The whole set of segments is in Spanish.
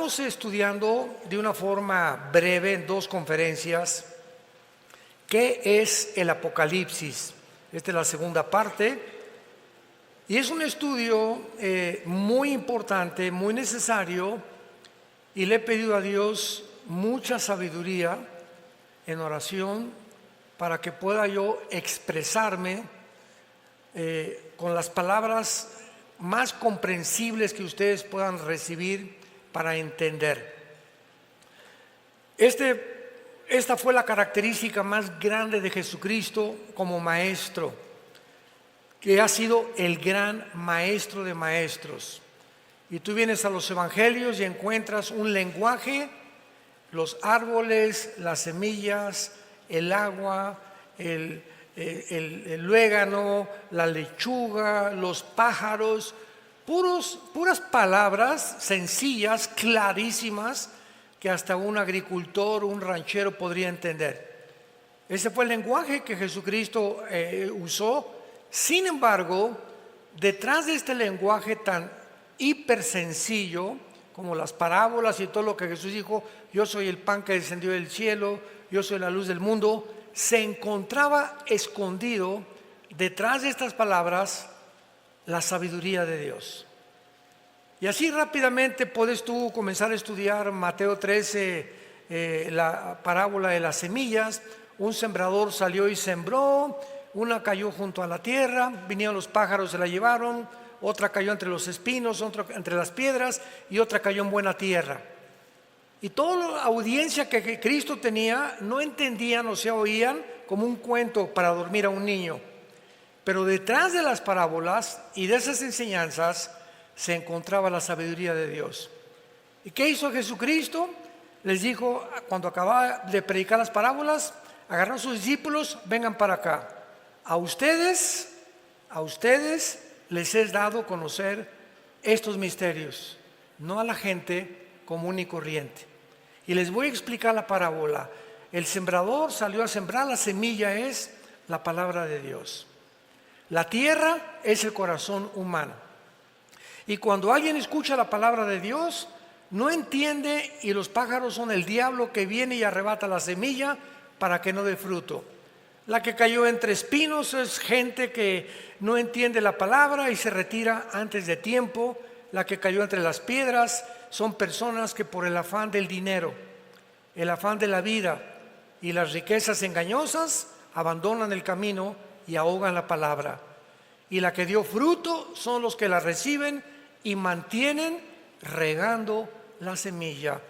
Estamos estudiando de una forma breve en 2 conferencias qué es el Apocalipsis. Esta es la segunda parte y es un estudio muy importante, muy necesario, y le he pedido a Dios mucha sabiduría en oración para que pueda yo expresarme con las palabras más comprensibles que ustedes puedan recibir para entender. Esta fue la característica más grande de Jesucristo como maestro, que ha sido el gran maestro de maestros. Y tú vienes a los evangelios y encuentras un lenguaje, los árboles, las semillas, el agua, el luégano, la lechuga, los pájaros, puras palabras sencillas, clarísimas, que hasta un agricultor, un ranchero podría entender. Ese fue el lenguaje que Jesucristo usó. Sin embargo, detrás de este lenguaje tan hiper sencillo, como las parábolas y todo lo que Jesús dijo, yo soy el pan que descendió del cielo, yo soy la luz del mundo, se encontraba escondido detrás de estas palabras la sabiduría de Dios. Y así rápidamente puedes tú comenzar a estudiar Mateo 13, la parábola de las semillas. Un sembrador salió y sembró, una cayó junto a la tierra, vinieron los pájaros, se la llevaron, otra cayó entre los espinos, otra entre las piedras y otra cayó en buena tierra. Y toda la audiencia que Cristo tenía no entendían o se oían como un cuento para dormir a un niño. Pero detrás de las parábolas y de esas enseñanzas se encontraba la sabiduría de Dios. ¿Y qué hizo Jesucristo? Les dijo, cuando acababa de predicar las parábolas, agarró a sus discípulos, vengan para acá. A ustedes les es dado conocer estos misterios, no a la gente común y corriente. Y les voy a explicar la parábola. El sembrador salió a sembrar, la semilla es la palabra de Dios. La tierra es el corazón humano. Y cuando alguien escucha la palabra de Dios, no entiende, y los pájaros son el diablo que viene y arrebata la semilla para que no dé fruto. La que cayó entre espinos es gente que no entiende la palabra y se retira antes de tiempo. La que cayó entre las piedras son personas que por el afán del dinero, el afán de la vida y las riquezas engañosas abandonan el camino y ahogan la palabra. Y la que dio fruto son los que la reciben y mantienen regando la semilla,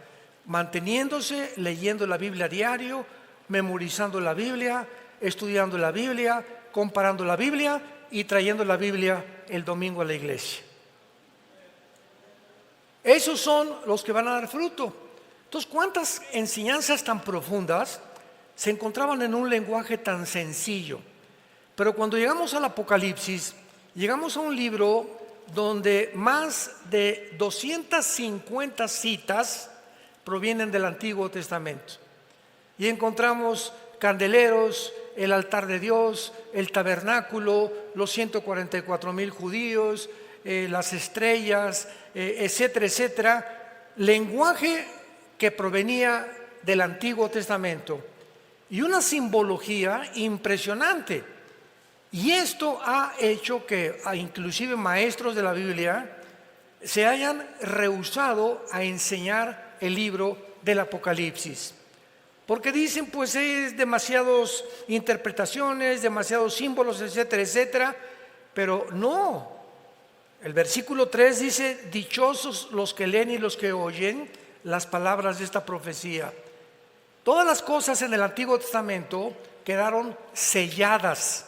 manteniéndose, leyendo la Biblia a diario, memorizando la Biblia, estudiando la Biblia, comparando la Biblia y trayendo la Biblia el domingo a la iglesia. Esos son los que van a dar fruto. Entonces, ¿cuántas enseñanzas tan profundas se encontraban en un lenguaje tan sencillo? Pero cuando llegamos al Apocalipsis, llegamos a un libro donde más de 250 citas provienen del Antiguo Testamento. Y encontramos candeleros, el altar de Dios, el tabernáculo, los 144,000 judíos, las estrellas, etcétera, etcétera. Lenguaje que provenía del Antiguo Testamento y una simbología impresionante. Y esto ha hecho que inclusive maestros de la Biblia se hayan rehusado a enseñar el libro del Apocalipsis. Porque dicen, pues es demasiadas interpretaciones, demasiados símbolos, etcétera, etcétera. Pero no. El versículo 3 dice, dichosos los que leen y los que oyen las palabras de esta profecía. Todas las cosas en el Antiguo Testamento quedaron selladas.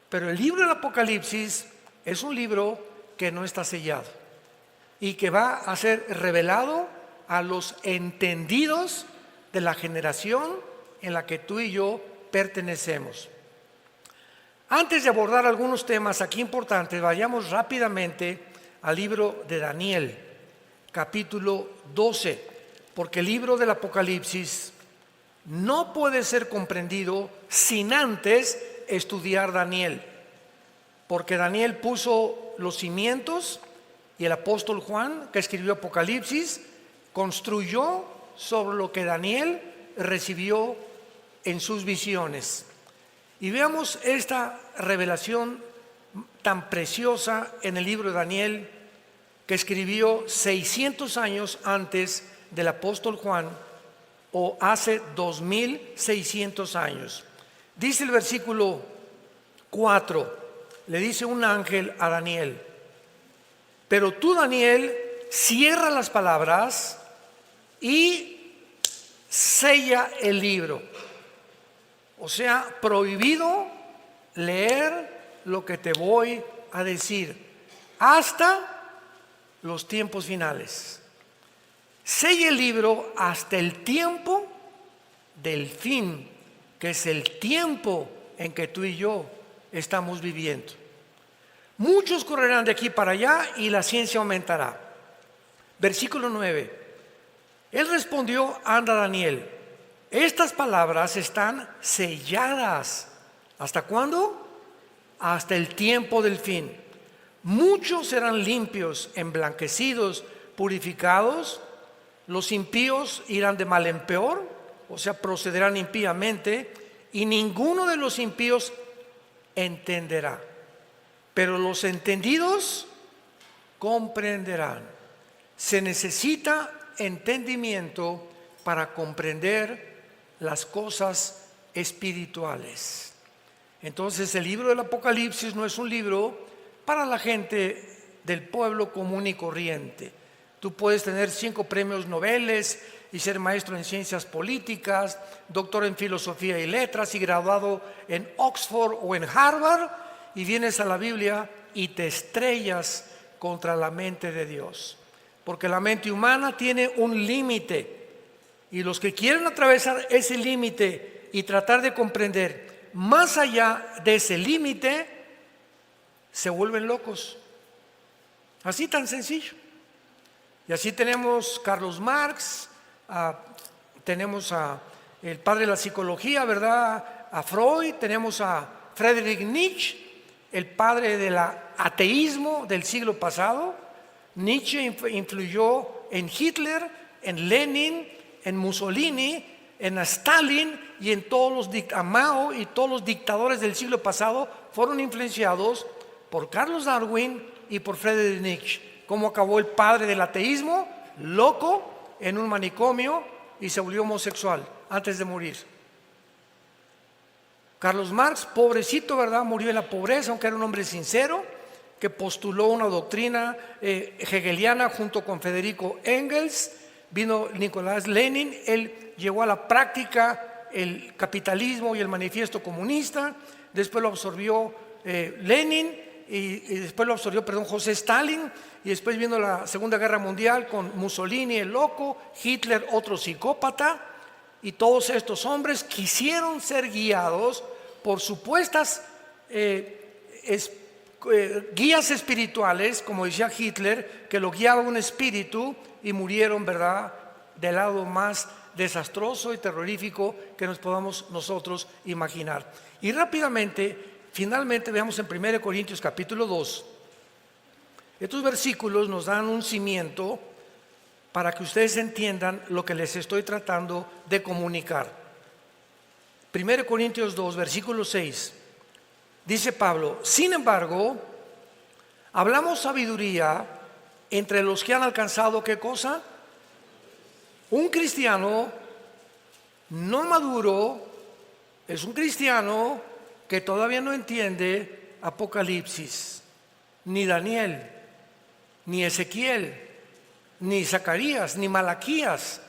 Pero el libro del Apocalipsis es un libro que no está sellado y que va a ser revelado a los entendidos de la generación en la que tú y yo pertenecemos. Antes de abordar algunos temas aquí importantes, vayamos rápidamente al libro de Daniel, capítulo 12, porque el libro del Apocalipsis no puede ser comprendido sin antes estudiar Daniel, porque Daniel puso los cimientos y el apóstol Juan, que escribió Apocalipsis, construyó sobre lo que Daniel recibió en sus visiones. Y veamos esta revelación tan preciosa en el libro de Daniel, que escribió 600 años antes del apóstol Juan, o hace 2600 años. Dice el versículo 4, le dice un ángel a Daniel: pero tú, Daniel, cierra las palabras y sella el libro. O sea, prohibido leer lo que te voy a decir hasta los tiempos finales. Sella el libro hasta el tiempo del fin, que es el tiempo en que tú y yo estamos viviendo. Muchos correrán de aquí para allá y la ciencia aumentará. Versículo 9. Él respondió a Daniel: estas palabras están selladas. ¿Hasta cuándo? Hasta el tiempo del fin. Muchos serán limpios, emblanquecidos, purificados. Los impíos irán de mal en peor, o sea, procederán impíamente, y ninguno de los impíos entenderá. Pero los entendidos comprenderán. Se necesita entendimiento para comprender las cosas espirituales. Entonces, el libro del Apocalipsis no es un libro para la gente del pueblo común y corriente. Tú puedes tener 5 premios Nobel y ser maestro en ciencias políticas, doctor en filosofía y letras y graduado en Oxford o en Harvard, y vienes a la Biblia y te estrellas contra la mente de Dios, porque la mente humana tiene un límite, y los que quieren atravesar ese límite y tratar de comprender más allá de ese límite se vuelven locos. Así tan sencillo. Y así tenemos Carlos Marx, tenemos a el padre de la psicología, ¿verdad?, a Freud, tenemos a Friedrich Nietzsche, el padre del ateísmo del siglo pasado. Nietzsche influyó en Hitler, en Lenin, en Mussolini, en Stalin y en todos a Mao, y todos los dictadores del siglo pasado fueron influenciados por Carlos Darwin y por Friedrich Nietzsche. ¿Cómo acabó el padre del ateísmo? Loco, en un manicomio, y se volvió homosexual antes de morir. Carlos Marx, pobrecito, ¿verdad?, murió en la pobreza, aunque era un hombre sincero, que postuló una doctrina hegeliana junto con Federico Engels. Vino Nicolás Lenin, él llevó a la práctica el capitalismo y el manifiesto comunista. Después lo absorbió Lenin, y después lo absorbió, José Stalin, y después vino la Segunda Guerra Mundial con Mussolini, el loco, Hitler, otro psicópata, y todos estos hombres quisieron ser guiados por supuestas guías espirituales, como decía Hitler, que lo guiaba un espíritu, y murieron, ¿verdad?, del lado más desastroso y terrorífico que nos podamos nosotros imaginar. Y rápidamente, finalmente, veamos en 1 Corintios capítulo 2. Estos versículos nos dan un cimiento para que ustedes entiendan lo que les estoy tratando de comunicar. 1 Corintios 2, versículo 6. Dice Pablo: sin embargo, hablamos sabiduría entre los que han alcanzado, ¿qué cosa? Un cristiano no maduro es un cristiano que todavía no entiende Apocalipsis, ni Daniel, ni Ezequiel, ni Zacarías, ni Malaquías,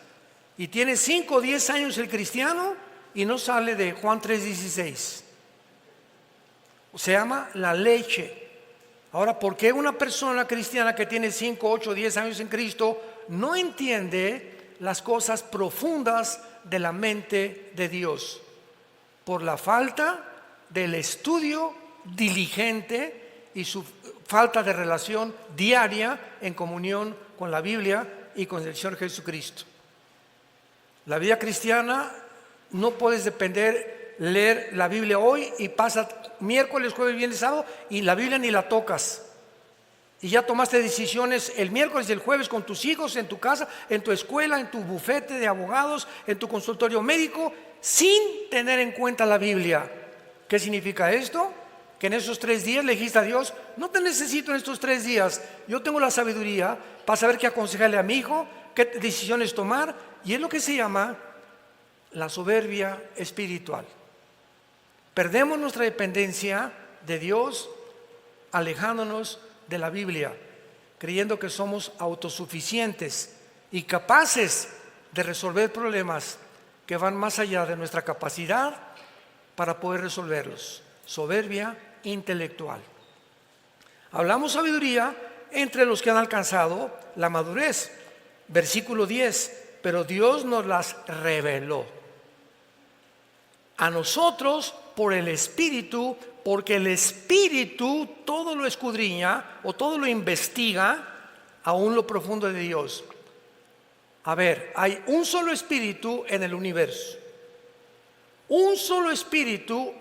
y tiene 5 o 10 años el cristiano y no sale de Juan 3:16. Se llama la leche. Ahora, ¿por qué una persona cristiana que tiene 5, 8, 10 años en Cristo no entiende las cosas profundas de la mente de Dios? Por la falta del estudio diligente y su falta de relación diaria en comunión con la Biblia y con el Señor Jesucristo. La vida cristiana no puedes depender, leer la Biblia hoy y pasa miércoles, jueves, viernes, sábado y la Biblia ni la tocas. Y ya tomaste decisiones el miércoles y el jueves con tus hijos, en tu casa, en tu escuela, en tu bufete de abogados, en tu consultorio médico, sin tener en cuenta la Biblia. ¿Qué significa esto? Que en esos 3 días le dijiste a Dios: no te necesito en estos 3 días, yo tengo la sabiduría para saber qué aconsejarle a mi hijo, qué decisiones tomar. Y es lo que se llama la soberbia espiritual. Perdemos nuestra dependencia de Dios, alejándonos de la Biblia, creyendo que somos autosuficientes y capaces de resolver problemas que van más allá de nuestra capacidad para poder resolverlos. Soberbia intelectual. Hablamos sabiduría entre los que han alcanzado la madurez. Versículo 10: pero Dios nos las reveló a nosotros por el Espíritu, porque el Espíritu todo lo escudriña o todo lo investiga, aún lo profundo de Dios. A ver, hay un solo Espíritu en el universo, un solo Espíritu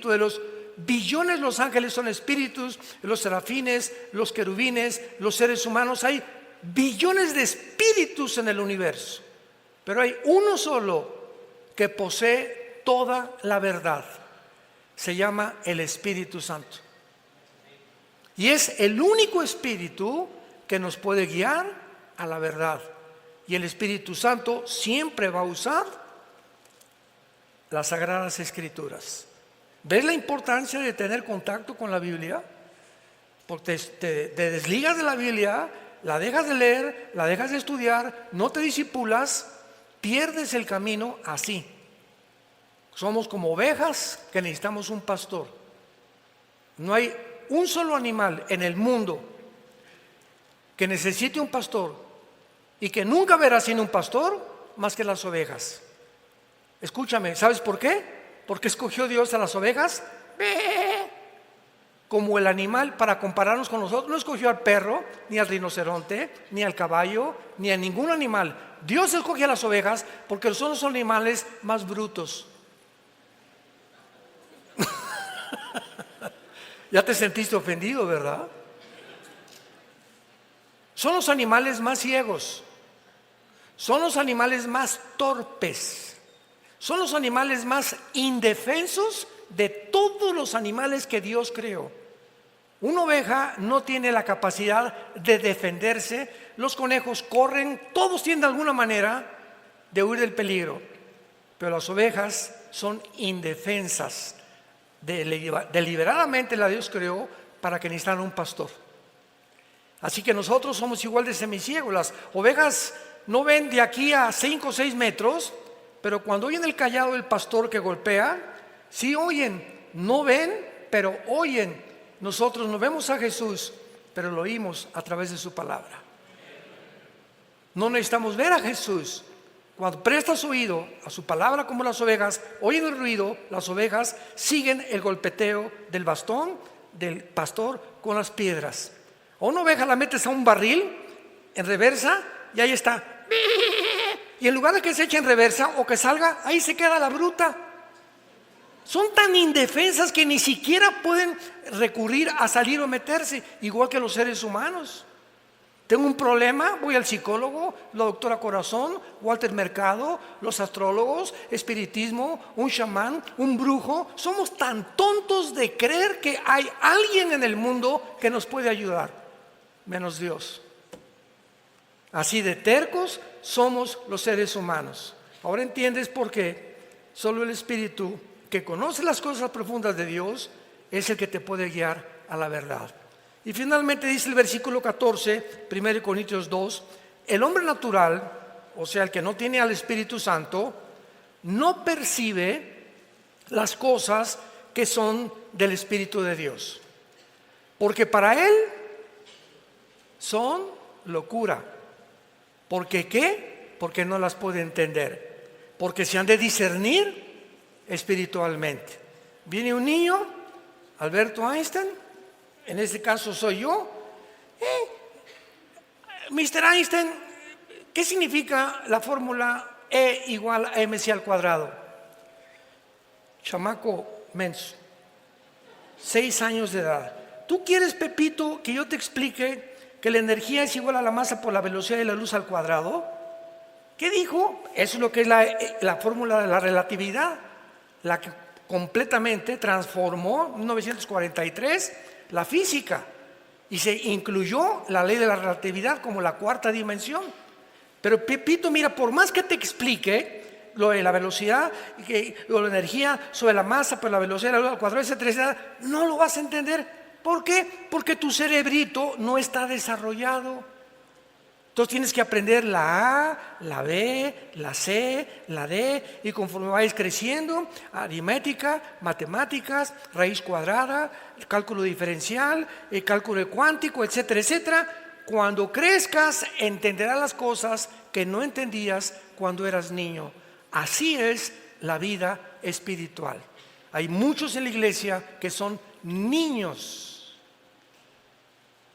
de los billones. Los ángeles son espíritus, los serafines, los querubines, los seres humanos. Hay billones de espíritus en el universo, pero hay uno solo que posee toda la verdad. Se llama el Espíritu Santo. Y es el único espíritu que nos puede guiar a la verdad. Y el Espíritu Santo siempre va a usar las Sagradas Escrituras. ¿Ves la importancia de tener contacto con la Biblia? Porque te desligas de la Biblia, la dejas de leer, la dejas de estudiar, no te disipulas, pierdes el camino así. Somos como ovejas que necesitamos un pastor. No hay un solo animal en el mundo que necesite un pastor y que nunca verá sin un pastor más que las ovejas. Escúchame, ¿sabes por qué? Porque escogió Dios a las ovejas como el animal para compararnos con nosotros. No escogió al perro, ni al rinoceronte, ni al caballo, ni a ningún animal. Dios escogió a las ovejas porque son los animales más brutos. Ya te sentiste ofendido, ¿verdad? Son los animales más ciegos, son los animales más torpes, son los animales más indefensos de todos los animales que Dios creó. Una oveja no tiene la capacidad de defenderse. Los conejos corren, todos tienen de alguna manera de huir del peligro, pero las ovejas son indefensas. Deliberadamente la Dios creó para que necesitaran un pastor. Así que nosotros somos igual de semiciegos. Las ovejas no ven de aquí a 5 o 6 metros, pero cuando oyen el cayado del pastor que golpea, sí oyen. No ven, pero oyen. Nosotros no vemos a Jesús, pero lo oímos a través de su palabra. No necesitamos ver a Jesús. Cuando prestas oído a su palabra, como las ovejas oyen el ruido, las ovejas siguen el golpeteo del bastón del pastor con las piedras. A una oveja la metes a un barril en reversa y ahí está. Y en lugar de que se eche en reversa o que salga, ahí se queda la bruta. Son tan indefensas que ni siquiera pueden recurrir a salir o meterse, igual que los seres humanos. Tengo un problema, voy al psicólogo, la doctora Corazón, Walter Mercado, los astrólogos, espiritismo, un chamán, un brujo. Somos tan tontos de creer que hay alguien en el mundo que nos puede ayudar, menos Dios. Así de tercos somos los seres humanos. Ahora entiendes por qué solo el Espíritu que conoce las cosas profundas de Dios es el que te puede guiar a la verdad. Y finalmente dice el versículo 14, 1 Corintios 2, el hombre natural, o sea, el que no tiene al Espíritu Santo, no percibe las cosas que son del Espíritu de Dios, porque para él son locura. ¿Por qué qué? Porque no las puede entender, porque se han de discernir espiritualmente. Viene un niño, Alberto Einstein, en este caso soy yo. Mr. Einstein, ¿qué significa la fórmula E igual a mc al cuadrado? Chamaco menso, 6 años de edad. ¿tú quieres, Pepito, que yo te explique que la energía es igual a la masa por la velocidad de la luz al cuadrado? ¿Qué dijo? Eso es lo que es la fórmula de la relatividad, la que completamente transformó en 1943 la física y se incluyó la ley de la relatividad como la cuarta dimensión. Pero Pepito, mira, por más que te explique lo de la velocidad, lo de la energía sobre la masa por la velocidad de la luz al cuadrado, etcétera, etcétera, no lo vas a entender. ¿Por qué? Porque tu cerebrito no está desarrollado. Entonces tienes que aprender la A, la B, la C, la D, y conforme vayas creciendo, aritmética, matemáticas, raíz cuadrada, cálculo diferencial, cálculo cuántico, etcétera, etcétera. Cuando crezcas, entenderás las cosas que no entendías cuando eras niño. Así es la vida espiritual. Hay muchos en la iglesia que son niños.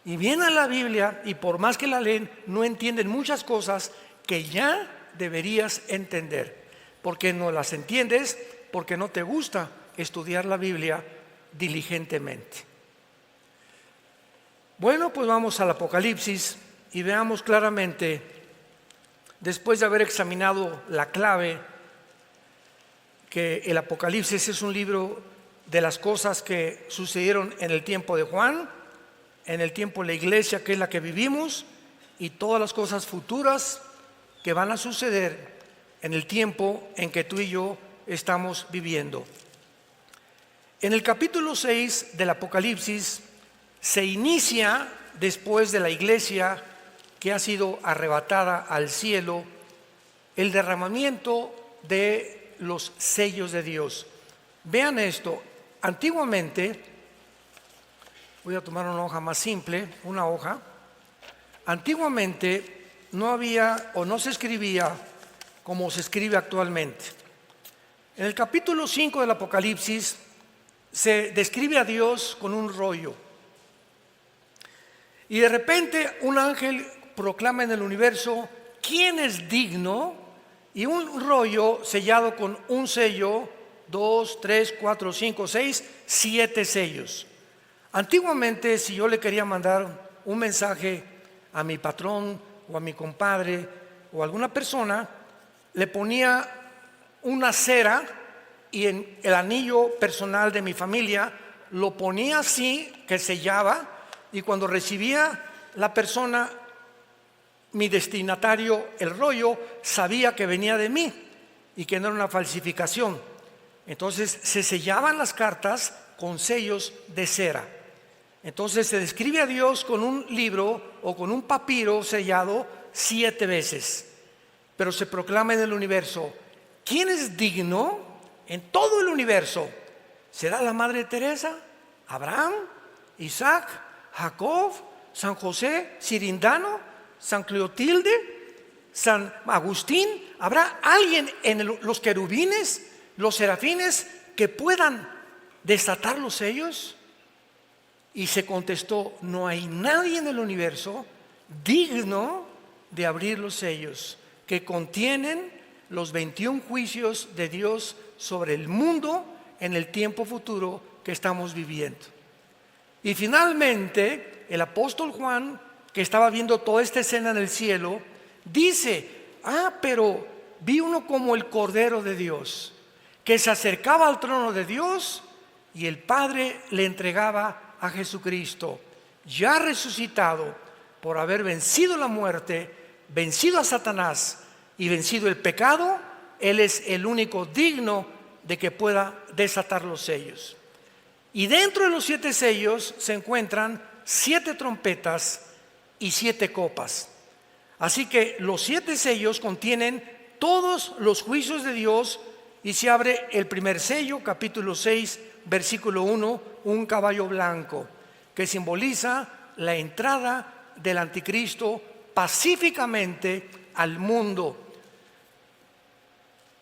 Y vienen a la Biblia y por más que la leen, no entienden muchas cosas que ya deberías entender. Porque no las entiendes, porque no te gusta estudiar la Biblia diligentemente. Bueno, pues vamos al Apocalipsis y veamos claramente, después de haber examinado la clave, que el Apocalipsis es un libro de las cosas que sucedieron en el tiempo de Juan, en el tiempo de la iglesia que es la que vivimos, y todas las cosas futuras que van a suceder en el tiempo en que tú y yo estamos viviendo. En el capítulo 6 del Apocalipsis se inicia después de la iglesia que ha sido arrebatada al cielo, el derramamiento de los sellos de Dios. Vean esto, antiguamente, voy a tomar una hoja más simple, una hoja. Antiguamente no había o no se escribía como se escribe actualmente. En el capítulo 5 del Apocalipsis se describe a Dios con un rollo. Y de repente un ángel proclama en el universo, ¿quién es digno? Y un rollo sellado con un sello, 2, 3, 4, 5, 6, 7 sellos. Antiguamente, si yo le quería mandar un mensaje a mi patrón o a mi compadre o a alguna persona, le ponía una cera y en el anillo personal de mi familia lo ponía así, que sellaba, y cuando recibía la persona, mi destinatario, el rollo, sabía que venía de mí y que no era una falsificación. Entonces se sellaban las cartas con sellos de cera. Entonces se describe a Dios con un libro o con un papiro sellado 7 veces. Pero se proclama en el universo, ¿quién es digno en todo el universo? ¿Será la Madre Teresa? ¿Abraham? ¿Isaac? ¿Jacob? ¿San José? ¿Cirindano? ¿San Cleotilde? ¿San Agustín? ¿Habrá alguien en los querubines, los serafines, que puedan desatar los sellos? Y se contestó, no hay nadie en el universo digno de abrir los sellos que contienen los 21 juicios de Dios sobre el mundo en el tiempo futuro que estamos viviendo. Y finalmente, el apóstol Juan, que estaba viendo toda esta escena en el cielo, dice, pero vi uno como el Cordero de Dios, que se acercaba al trono de Dios y el Padre le entregaba a Jesucristo, ya resucitado por haber vencido la muerte, vencido a Satanás y vencido el pecado. Él es el único digno de que pueda desatar los sellos. Y dentro de los 7 sellos se encuentran 7 trompetas y 7 copas. Así que los 7 sellos contienen todos los juicios de Dios y se abre el primer sello, capítulo 6, versículo 1, un caballo blanco, que simboliza la entrada del anticristo pacíficamente al mundo,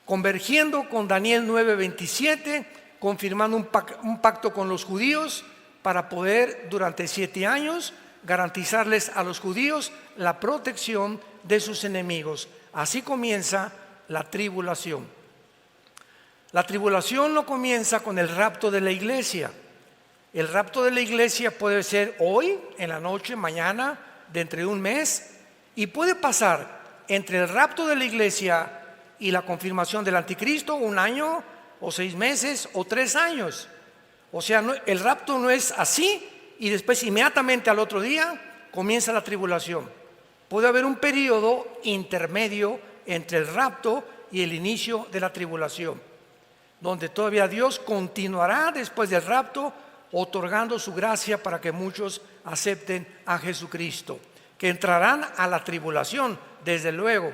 convergiendo con Daniel 9:27, confirmando un pacto con los judíos para poder durante 7 años garantizarles a los judíos la protección de sus enemigos. Así comienza la tribulación. La tribulación no comienza con el rapto de la iglesia. El rapto de la iglesia puede ser hoy, en la noche, mañana, dentro de un mes, y puede pasar entre el rapto de la iglesia y la confirmación del anticristo 1 año, o 6 meses, o 3 años. O sea, el rapto no es así y después inmediatamente al otro día comienza la tribulación. Puede haber un periodo intermedio entre el rapto y el inicio de la tribulación, donde todavía Dios continuará después del rapto otorgando su gracia para que muchos acepten a Jesucristo, que entrarán a la tribulación, desde luego,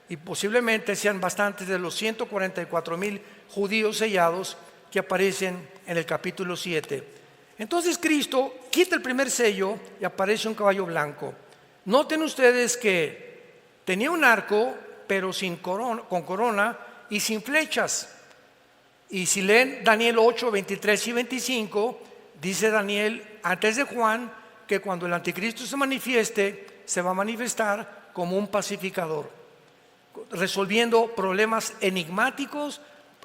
y posiblemente sean bastantes de los 144,000 judíos sellados que aparecen en el capítulo 7. Entonces Cristo quita el primer sello y aparece un caballo blanco. Noten ustedes que tenía un arco, pero con corona y sin flechas. Y si leen Daniel 8, 23 y 25, dice Daniel antes de Juan que cuando el anticristo se manifieste, se va a manifestar como un pacificador, resolviendo problemas enigmáticos,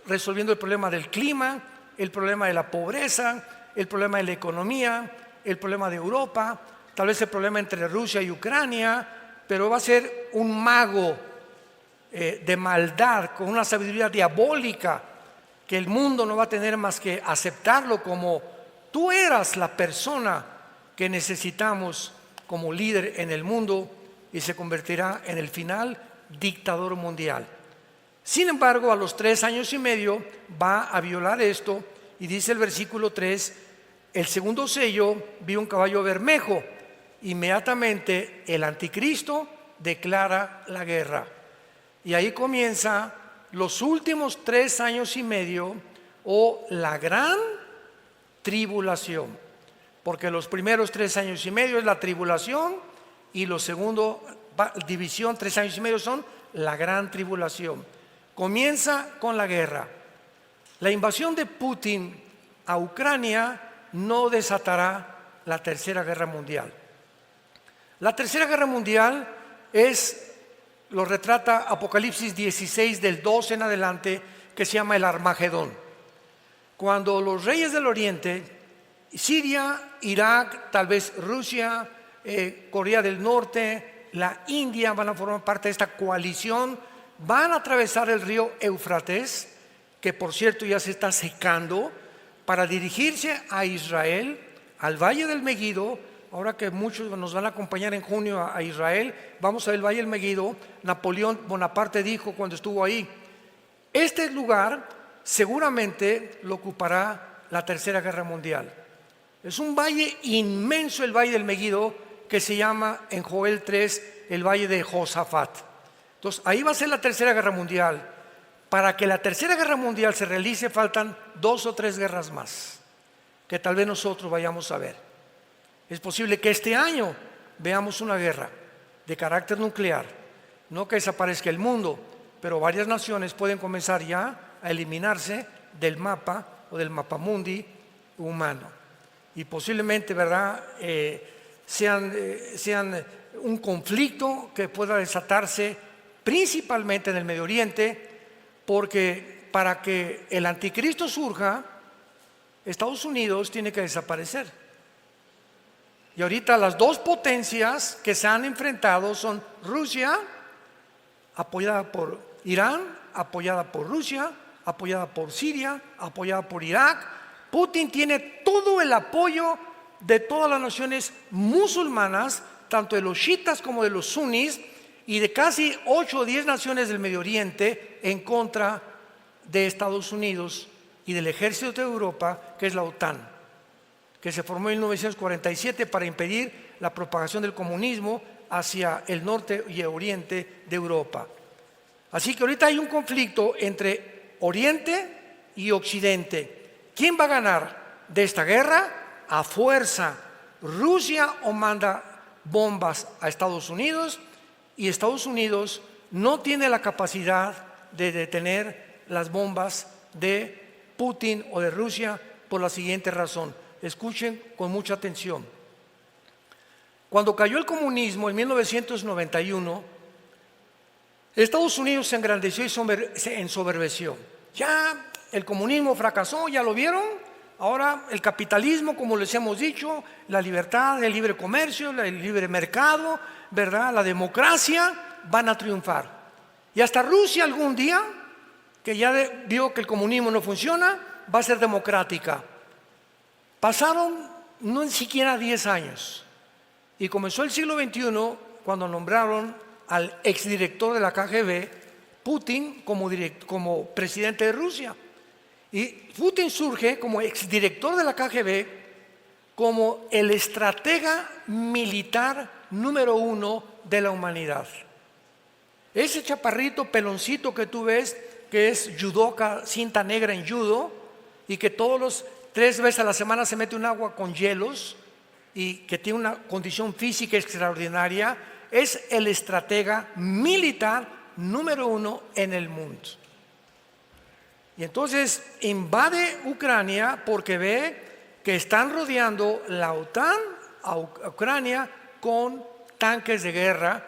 resolviendo el problema del clima, el problema de la pobreza, el problema de la economía, el problema de Europa, tal vez el problema entre Rusia y Ucrania, pero va a ser un mago de maldad, con una sabiduría diabólica, que el mundo no va a tener más que aceptarlo como tú eras la persona que necesitamos como líder en el mundo, y se convertirá en el final dictador mundial. Sin embargo, a los 3 años y medio va a violar esto, y dice el versículo 3: el segundo sello, vi un caballo bermejo. Inmediatamente el anticristo declara la guerra, y ahí comienza los últimos 3 años y medio, o la gran tribulación, porque los primeros 3 años y medio es la tribulación, y los segundos, división, 3 años y medio, son la gran tribulación. Comienza con la guerra. La invasión de Putin a Ucrania no desatará la tercera guerra mundial. La tercera guerra mundial lo retrata Apocalipsis 16 del 12 en adelante, que se llama el Armagedón. Cuando los reyes del oriente, Siria, Irak, tal vez Rusia, Corea del Norte, la India, van a formar parte de esta coalición, van a atravesar el río Éufrates, que por cierto ya se está secando, para dirigirse a Israel, al Valle del Megido. Ahora que muchos nos van a acompañar en junio a Israel, vamos a ver el Valle del Megido. Napoleón Bonaparte dijo cuando estuvo ahí: este lugar seguramente lo ocupará la tercera guerra mundial. Es un valle inmenso, el Valle del Megido, que se llama en Joel 3 el Valle de Josafat. Entonces ahí va a ser la tercera guerra mundial. Para que la tercera guerra mundial se realice faltan 2 o 3 guerras más, que tal vez nosotros vayamos a ver. Es posible que este año veamos una guerra de carácter nuclear, no que desaparezca el mundo, pero varias naciones pueden comenzar ya a eliminarse del mapa o del mapamundi humano, y posiblemente, ¿verdad?, sean un conflicto que pueda desatarse principalmente en el Medio Oriente, porque para que el anticristo surja, Estados Unidos tiene que desaparecer. Y ahorita las 2 potencias que se han enfrentado son Rusia, apoyada por Irán, apoyada por Rusia, apoyada por Siria, apoyada por Irak. Putin tiene todo el apoyo de todas las naciones musulmanas, tanto de los chiitas como de los sunnis, y de casi 8 o 10 naciones del Medio Oriente en contra de Estados Unidos y del ejército de Europa, que es la OTAN, que se formó en 1947 para impedir la propagación del comunismo hacia el norte y el oriente de Europa. Así que ahorita hay un conflicto entre Oriente y Occidente. ¿Quién va a ganar de esta guerra? A fuerza, Rusia o manda bombas a Estados Unidos, y Estados Unidos no tiene la capacidad de detener las bombas de Putin o de Rusia, por la siguiente razón. Escuchen con mucha atención. Cuando cayó el comunismo en 1991, Estados Unidos se engrandeció y se ensoberbeció. Ya el comunismo fracasó, ¿ya lo vieron? Ahora el capitalismo, como les hemos dicho, la libertad, el libre comercio, el libre mercado, ¿verdad?, la democracia van a triunfar. Y hasta Rusia algún día, que ya vio que el comunismo no funciona, va a ser democrática. Pasaron no ni siquiera 10 años y comenzó el siglo XXI cuando nombraron al exdirector de la KGB, Putin, como presidente de Rusia. Y Putin surge como exdirector de la KGB como el estratega militar número 1 de la humanidad. Ese chaparrito peloncito que tú ves, que es judoka, cinta negra en judo, y que 3 veces a la semana se mete un agua con hielos y que tiene una condición física extraordinaria, es el estratega militar número 1 en el mundo. Y entonces invade Ucrania porque ve que están rodeando la OTAN a Ucrania con tanques de guerra,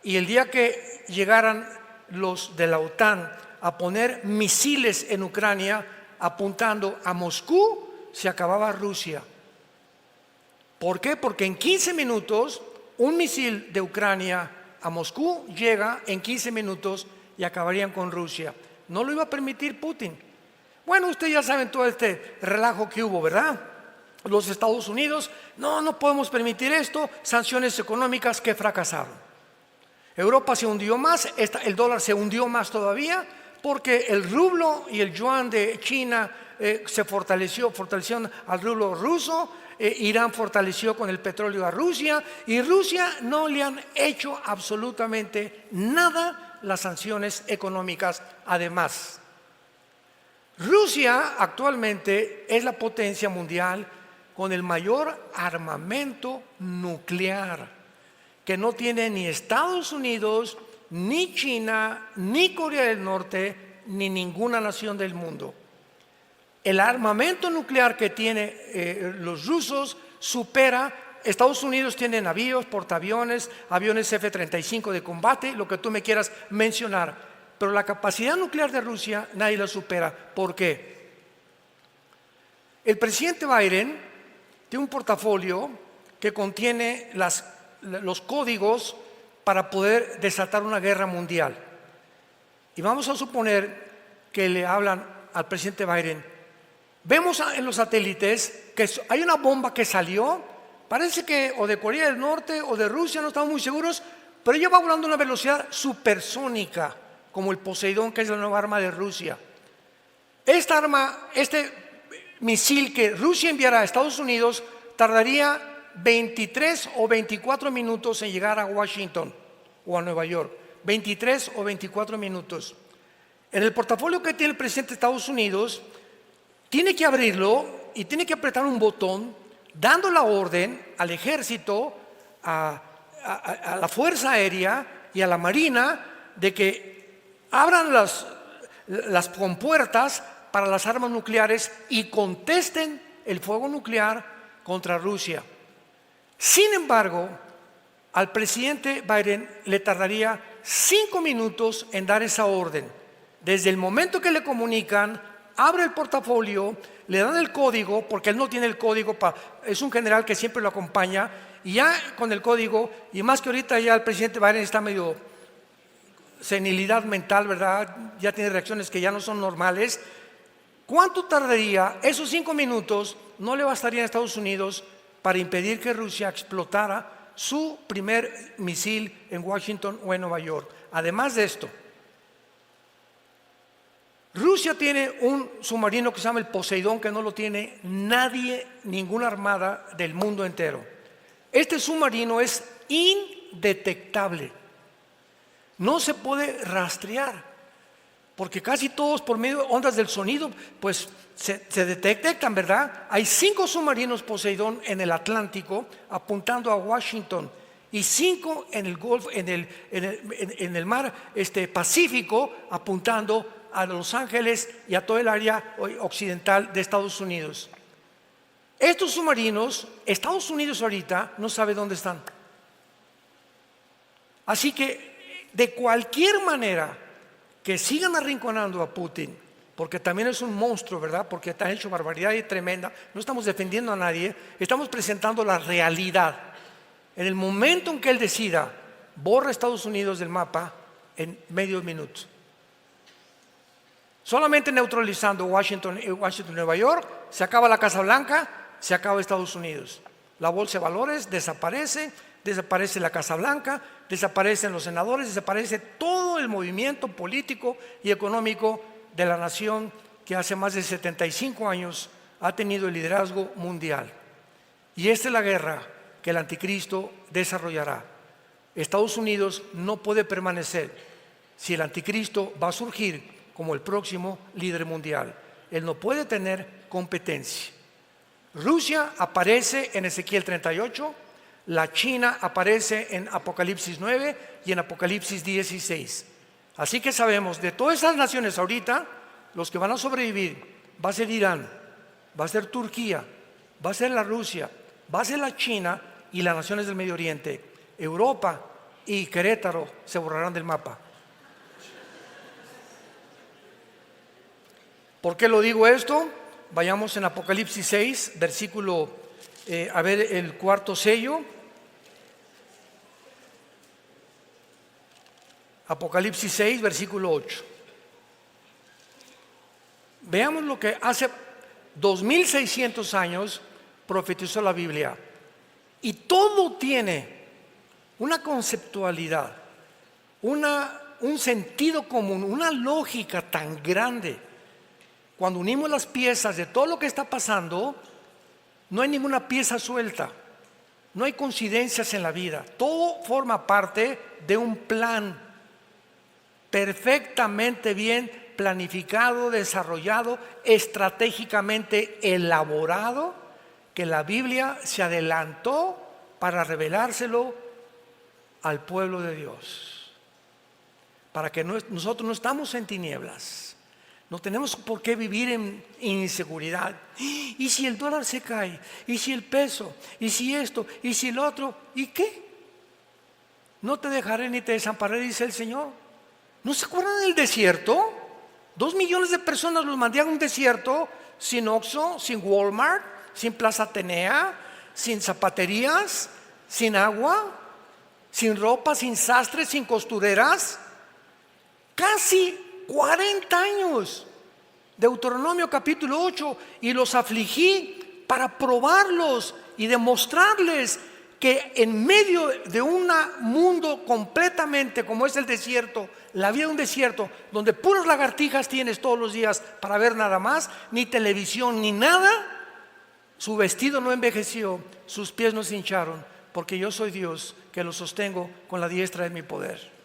y el día que llegaran los de la OTAN a poner misiles en Ucrania apuntando a Moscú, se acababa Rusia. ¿Por qué? Porque en 15 minutos un misil de Ucrania a Moscú llega en 15 minutos y acabarían con Rusia. No lo iba a permitir Putin. Bueno, ustedes ya saben todo este relajo que hubo, ¿verdad? Los Estados Unidos, no podemos permitir esto, sanciones económicas que fracasaron. Europa se hundió más, el dólar se hundió más todavía, porque el rublo y el yuan de China se fortalecieron al rublo ruso, Irán fortaleció con el petróleo a Rusia, y Rusia no le han hecho absolutamente nada las sanciones económicas. Además, Rusia actualmente es la potencia mundial con el mayor armamento nuclear, que no tiene ni Estados Unidos, ni China, ni Corea del Norte, ni ninguna nación del mundo. El armamento nuclear que tienen los rusos supera. Estados Unidos tiene navíos, portaaviones, aviones F-35 de combate, lo que tú me quieras mencionar, pero la capacidad nuclear de Rusia nadie la supera. ¿Por qué? El presidente Biden tiene un portafolio que contiene los códigos para poder desatar una guerra mundial. Y vamos a suponer que le hablan al presidente Biden. Vemos en los satélites que hay una bomba que salió, parece que o de Corea del Norte o de Rusia, no estamos muy seguros, pero ella va volando a una velocidad supersónica, como el Poseidón, que es la nueva arma de Rusia. Esta arma, este misil que Rusia enviará a Estados Unidos, tardaría 23 o 24 minutos en llegar a Washington o a Nueva York. 23 o 24 minutos. En el portafolio que tiene el presidente de Estados Unidos, tiene que abrirlo y tiene que apretar un botón, dando la orden al ejército, a la Fuerza Aérea y a la Marina de que abran las compuertas para las armas nucleares y contesten el fuego nuclear contra Rusia. Sin embargo, al presidente Biden le tardaría 5 minutos en dar esa orden. Desde el momento que le comunican, abre el portafolio, le dan el código, porque él no tiene el código, es un general que siempre lo acompaña, y ya con el código, y más que ahorita ya el presidente Biden está medio senilidad mental, ¿verdad? Ya tiene reacciones que ya no son normales. ¿Cuánto tardaría? Esos 5 minutos no le bastarían a Estados Unidos para impedir que Rusia explotara su primer misil en Washington o en Nueva York. Además de esto, Rusia tiene un submarino que se llama el Poseidón, que no lo tiene nadie, ninguna armada del mundo entero. Este submarino es indetectable, no se puede rastrear, porque casi todos por medio de ondas del sonido pues se detectan, ¿verdad? Hay 5 submarinos Poseidón en el Atlántico apuntando a Washington y 5 en el Golfo, en el mar Pacífico apuntando a Los Ángeles y a todo el área occidental de Estados Unidos. Estos submarinos, Estados Unidos ahorita no sabe dónde están. Así que de cualquier manera que sigan arrinconando a Putin porque también es un monstruo, ¿verdad? Porque ha hecho barbaridad y tremenda. No estamos defendiendo a nadie, estamos presentando la realidad. En el momento en que él decida, borra Estados Unidos del mapa en medio minuto. Solamente neutralizando Washington y Nueva York, se acaba la Casa Blanca, se acaba Estados Unidos. La bolsa de valores desaparece, desaparece la Casa Blanca, desaparecen los senadores, desaparece todo el movimiento político y económico de la nación que hace más de 75 años ha tenido el liderazgo mundial. Y esta es la guerra que el anticristo desarrollará. Estados Unidos no puede permanecer si el anticristo va a surgir como el próximo líder mundial. Él no puede tener competencia. Rusia aparece en Ezequiel 38, la China aparece en Apocalipsis 9 y en Apocalipsis 16. Así que sabemos, de todas esas naciones ahorita, los que van a sobrevivir va a ser Irán, va a ser Turquía, va a ser la Rusia, va a ser la China y las naciones del Medio Oriente. Europa y Querétaro se borrarán del mapa. ¿Por qué lo digo esto? Vayamos en Apocalipsis 6, versículo, a ver el cuarto sello. Apocalipsis 6, versículo 8. Veamos lo que hace 2600 años profetizó la Biblia. Y todo tiene una conceptualidad, un sentido común, una lógica tan grande. Cuando unimos las piezas de todo lo que está pasando, no hay ninguna pieza suelta, no hay coincidencias en la vida. Todo forma parte de un plan perfectamente bien planificado, desarrollado, estratégicamente elaborado, que la Biblia se adelantó para revelárselo al pueblo de Dios. Para que nosotros no estamos en tinieblas. No tenemos por qué vivir en inseguridad. ¿Y si el dólar se cae? ¿Y si el peso? ¿Y si esto? ¿Y si el otro? ¿Y qué? No te dejaré ni te desampararé, dice el Señor. ¿No se acuerdan del desierto? 2 millones de personas los mandé a un desierto, sin Oxxo, sin Walmart, sin Plaza Atenea, sin zapaterías, sin agua, sin ropa, sin sastres, sin costureras. Casi 40 años, Deuteronomio capítulo 8, y los afligí para probarlos y demostrarles que en medio de un mundo completamente como es el desierto, la vida de un desierto, donde puras lagartijas tienes todos los días para ver nada más, ni televisión ni nada, su vestido no envejeció, sus pies no se hincharon, porque yo soy Dios que los sostengo con la diestra de mi poder.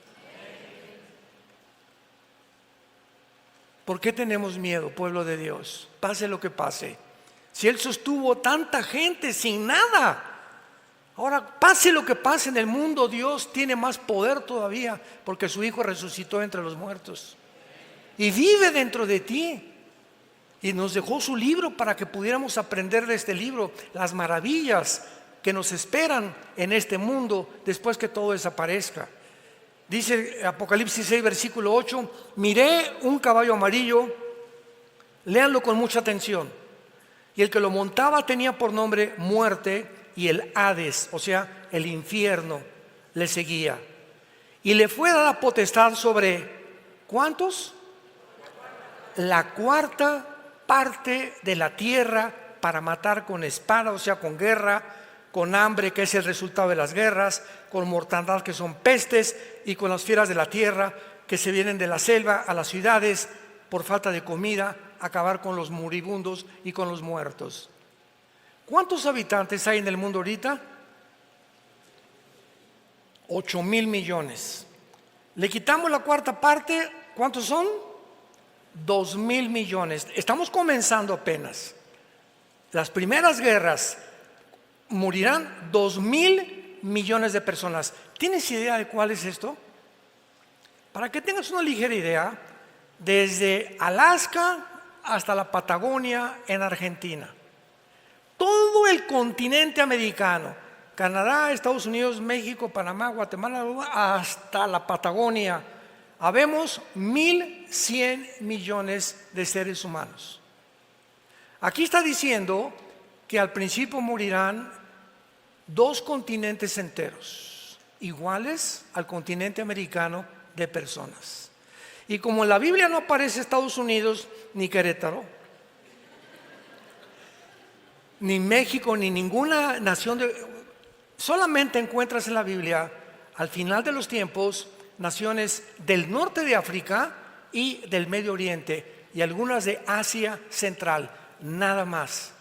¿Por qué tenemos miedo, pueblo de Dios? Pase lo que pase. Si Él sostuvo tanta gente sin nada, ahora pase lo que pase en el mundo, Dios tiene más poder todavía, porque su Hijo resucitó entre los muertos y vive dentro de ti. Y nos dejó su libro para que pudiéramos aprender de este libro las maravillas que nos esperan en este mundo después que todo desaparezca. Dice Apocalipsis 6, versículo 8, miré un caballo amarillo, léanlo con mucha atención, y el que lo montaba tenía por nombre Muerte, y el Hades, o sea, el infierno, le seguía. Y le fue dada potestad sobre, ¿cuántos? La cuarta parte de la tierra para matar con espada, o sea, con guerra, con hambre, que es el resultado de las guerras, con mortandad, que son pestes, y con las fieras de la tierra, que se vienen de la selva a las ciudades por falta de comida, acabar con los moribundos y con los muertos. ¿Cuántos habitantes hay en el mundo ahorita? 8,000 millones. Le quitamos la cuarta parte, ¿cuántos son? 2,000 millones. Estamos comenzando apenas. Las primeras guerras morirán 2,000 millones de personas. ¿Tienes idea de cuál es esto? Para que tengas una ligera idea, desde Alaska hasta la Patagonia en Argentina, todo el continente americano, Canadá, Estados Unidos, México, Panamá, Guatemala, hasta la Patagonia, habemos 1.100 millones de seres humanos. Aquí está diciendo que al principio morirán 2 continentes enteros, iguales al continente americano de personas. Y como en la Biblia no aparece Estados Unidos ni Querétaro, ni México, ni ninguna nación, solamente encuentras en la Biblia, al final de los tiempos, naciones del norte de África y del Medio Oriente y algunas de Asia Central, nada más.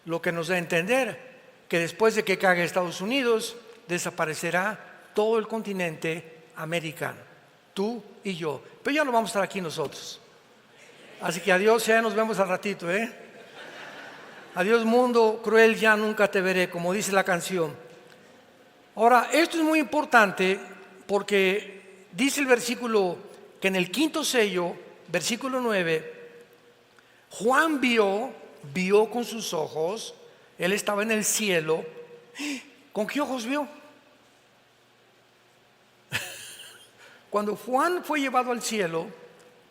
Lo que nos da a entender que después de que caiga Estados Unidos, desaparecerá todo el continente americano, tú y yo. Pero ya no vamos a estar aquí nosotros. Así que adiós, ya nos vemos al ratito, Adiós mundo cruel, ya nunca te veré, como dice la canción. Ahora, esto es muy importante porque dice el versículo que en el 5º sello, versículo 9, Juan vio con sus ojos, él estaba en el cielo. ¿Con qué ojos vio? Cuando Juan fue llevado al cielo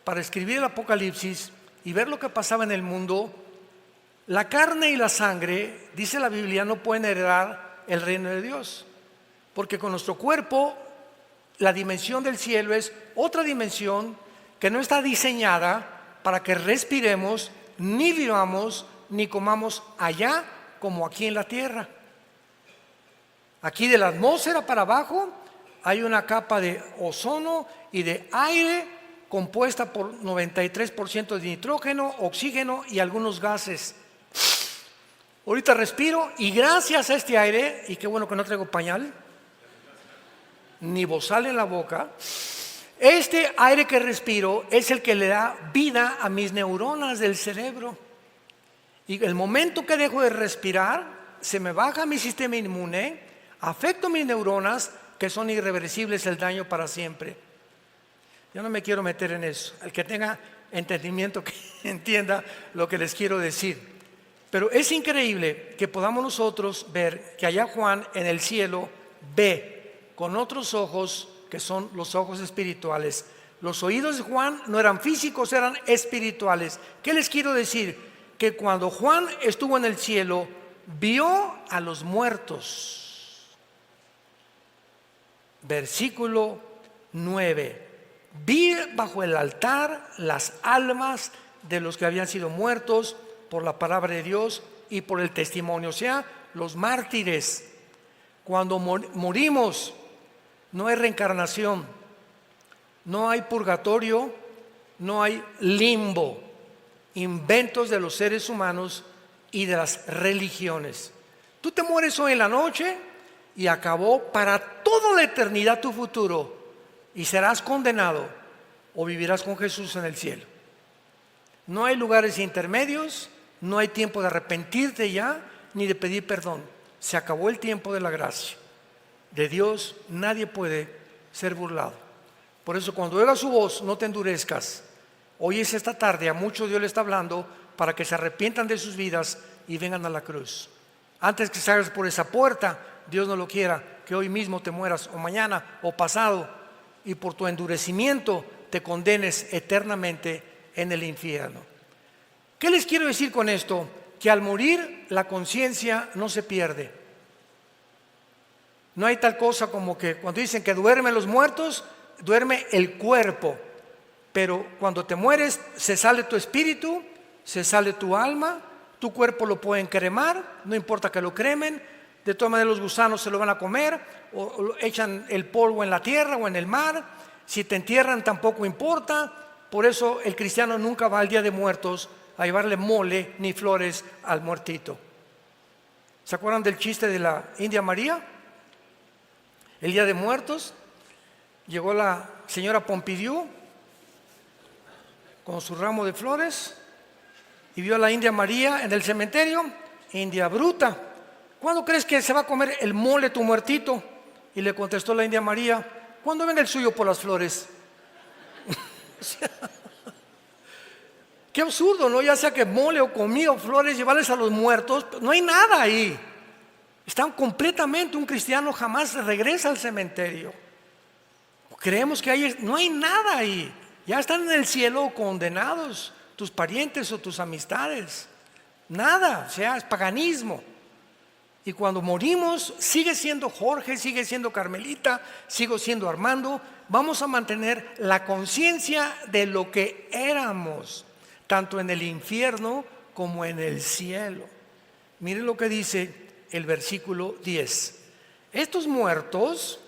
para escribir el Apocalipsis y ver lo que pasaba en el mundo, la carne y la sangre, dice la Biblia, no pueden heredar el reino de Dios, porque con nuestro cuerpo la dimensión del cielo es otra dimensión que no está diseñada para que respiremos, ni vivamos, ni comamos allá como aquí en la tierra. Aquí de la atmósfera para abajo hay una capa de ozono y de aire compuesta por 93% de nitrógeno, oxígeno y algunos gases. Ahorita respiro y gracias a este aire, y qué bueno que no traigo pañal ni bozal en la boca, este aire que respiro es el que le da vida a mis neuronas del cerebro. Y el momento que dejo de respirar, se me baja mi sistema inmune, afecto mis neuronas, que son irreversibles, el daño para siempre. Yo no me quiero meter en eso. El que tenga entendimiento, que entienda lo que les quiero decir. Pero es increíble que podamos nosotros ver que allá Juan en el cielo ve con otros ojos, que son los ojos espirituales. Los oídos de Juan no eran físicos, eran espirituales. ¿Qué les quiero decir? Que cuando Juan estuvo en el cielo, vio a los muertos. Versículo 9. Vi bajo el altar las almas de los que habían sido muertos por la palabra de Dios y por el testimonio, o sea, los mártires. Cuando morimos, no hay reencarnación, no hay purgatorio, no hay limbo, inventos de los seres humanos y de las religiones. Tú te mueres hoy en la noche y acabó para toda la eternidad tu futuro, y serás condenado o vivirás con Jesús en el cielo. No hay lugares intermedios, no hay tiempo de arrepentirte ya, ni de pedir perdón. Se acabó el tiempo de la gracia. De Dios nadie puede ser burlado. Por eso cuando oigas su voz, no te endurezcas. Hoy es esta tarde, a muchos Dios le está hablando para que se arrepientan de sus vidas y vengan a la cruz. Antes que salgas por esa puerta, Dios no lo quiera, que hoy mismo te mueras, o mañana, o pasado, y por tu endurecimiento te condenes eternamente en el infierno. ¿Qué les quiero decir con esto? Que al morir la conciencia no se pierde. No hay tal cosa como que cuando dicen que duermen los muertos, duerme el cuerpo. Pero cuando te mueres se sale tu espíritu, se sale tu alma, tu cuerpo lo pueden cremar, no importa que lo cremen, de todas maneras los gusanos se lo van a comer, o echan el polvo en la tierra o en el mar. Si te entierran tampoco importa. Por eso el cristiano nunca va al Día de Muertos a llevarle mole ni flores al muertito. ¿Se acuerdan del chiste de la India María? El Día de Muertos, llegó la señora Pompidou con su ramo de flores y vio a la India María en el cementerio. India bruta, ¿cuándo crees que se va a comer el mole tu muertito? Y le contestó la India María, ¿cuándo venga el suyo por las flores? O sea, qué absurdo, ¿no? Ya sea que mole o comida o flores, llevarles a los muertos, no hay nada ahí. Están completamente, un cristiano jamás regresa al cementerio. Creemos que no hay nada ahí. Ya están en el cielo condenados tus parientes o tus amistades. Nada, o sea, es paganismo. Y cuando morimos, sigue siendo Jorge, sigue siendo Carmelita, sigo siendo Armando. Vamos a mantener la conciencia de lo que éramos, tanto en el infierno como en el cielo. Miren lo que dice el versículo 10. Estos muertos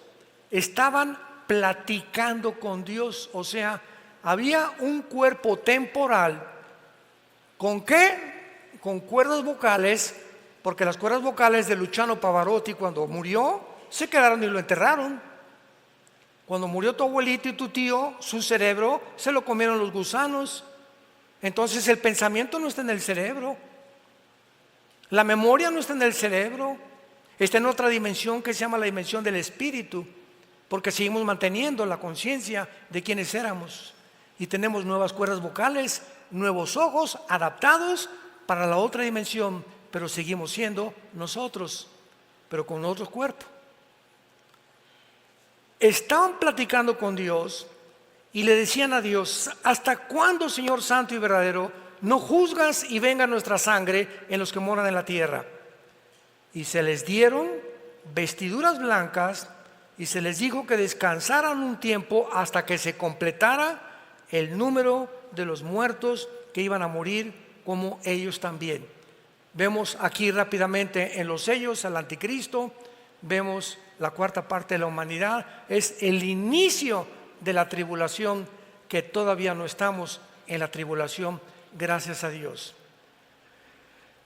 estaban platicando con Dios, o sea, había un cuerpo temporal. ¿Con qué? Con cuerdas vocales, porque las cuerdas vocales de Luciano Pavarotti cuando murió se quedaron y lo enterraron. Cuando murió tu abuelito y tu tío, su cerebro se lo comieron los gusanos. Entonces el pensamiento no está en el cerebro, la memoria no está en el cerebro, está en otra dimensión que se llama la dimensión del espíritu, porque seguimos manteniendo la conciencia de quienes éramos y tenemos nuevas cuerdas vocales, nuevos ojos adaptados para la otra dimensión, pero seguimos siendo nosotros, pero con otro cuerpo. Estaban platicando con Dios y le decían a Dios: ¿hasta cuándo, Señor santo y verdadero, no juzgas y venga nuestra sangre en los que moran en la tierra? Y se les dieron vestiduras blancas y se les dijo que descansaran un tiempo hasta que se completara el número de los muertos que iban a morir como ellos también. Vemos aquí rápidamente en los sellos al anticristo, vemos la cuarta parte de la humanidad. Es el inicio de la tribulación, que todavía no estamos en la tribulación, gracias a Dios.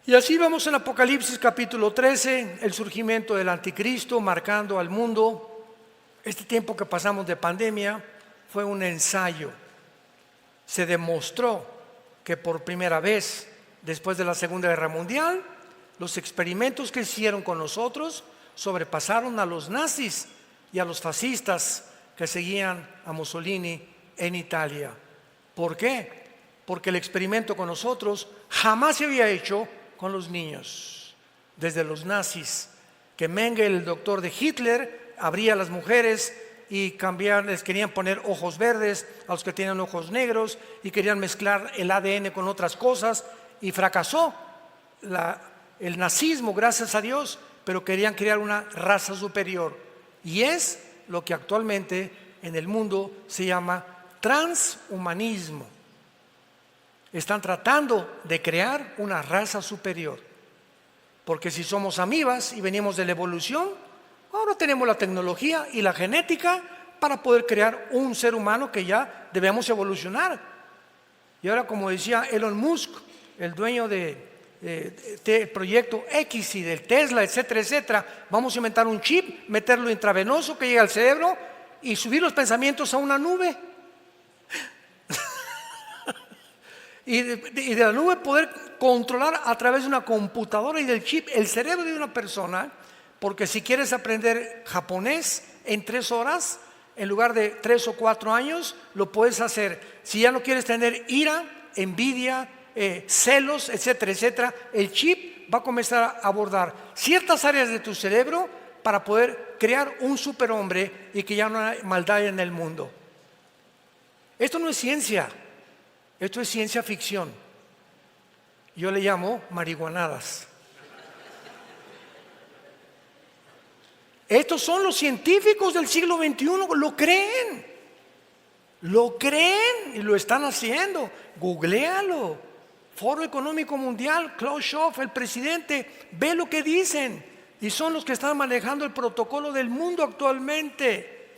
Y así vamos en Apocalipsis capítulo 13, el surgimiento del anticristo marcando al mundo. Este tiempo que pasamos de pandemia fue un ensayo. Se demostró que por primera vez después de la Segunda Guerra Mundial, los experimentos que hicieron con nosotros sobrepasaron a los nazis y a los fascistas que seguían a Mussolini en Italia. ¿Por qué? Porque el experimento con nosotros jamás se había hecho con los niños. Desde los nazis, que Mengele, el doctor de Hitler, abría a las mujeres y les querían poner ojos verdes a los que tenían ojos negros y querían mezclar el ADN con otras cosas, y fracasó el nazismo, gracias a Dios, pero querían crear una raza superior, y es lo que actualmente en el mundo se llama transhumanismo. Están tratando de crear una raza superior, porque si somos amibas y venimos de la evolución, ahora tenemos la tecnología y la genética para poder crear un ser humano que ya debemos evolucionar. Y ahora, como decía Elon Musk, el dueño del proyecto X y del Tesla, etcétera, etcétera, vamos a inventar un chip, meterlo intravenoso que llegue al cerebro y subir los pensamientos a una nube. y de la nube poder controlar a través de una computadora y del chip el cerebro de una persona, porque si quieres aprender japonés en 3 horas, en lugar de 3 o 4 años, lo puedes hacer. Si ya no quieres tener ira, envidia, celos, etcétera, etcétera, el chip va a comenzar a abordar ciertas áreas de tu cerebro para poder crear un superhombre y que ya no hay maldad en el mundo. Esto no es ciencia, esto es ciencia ficción. Yo le llamo marihuanadas. Estos son los científicos del siglo XXI, lo creen y lo están haciendo. Googléalo. Foro Económico Mundial, Klaus Schwab, el presidente, ve lo que dicen, y son los que están manejando el protocolo del mundo actualmente.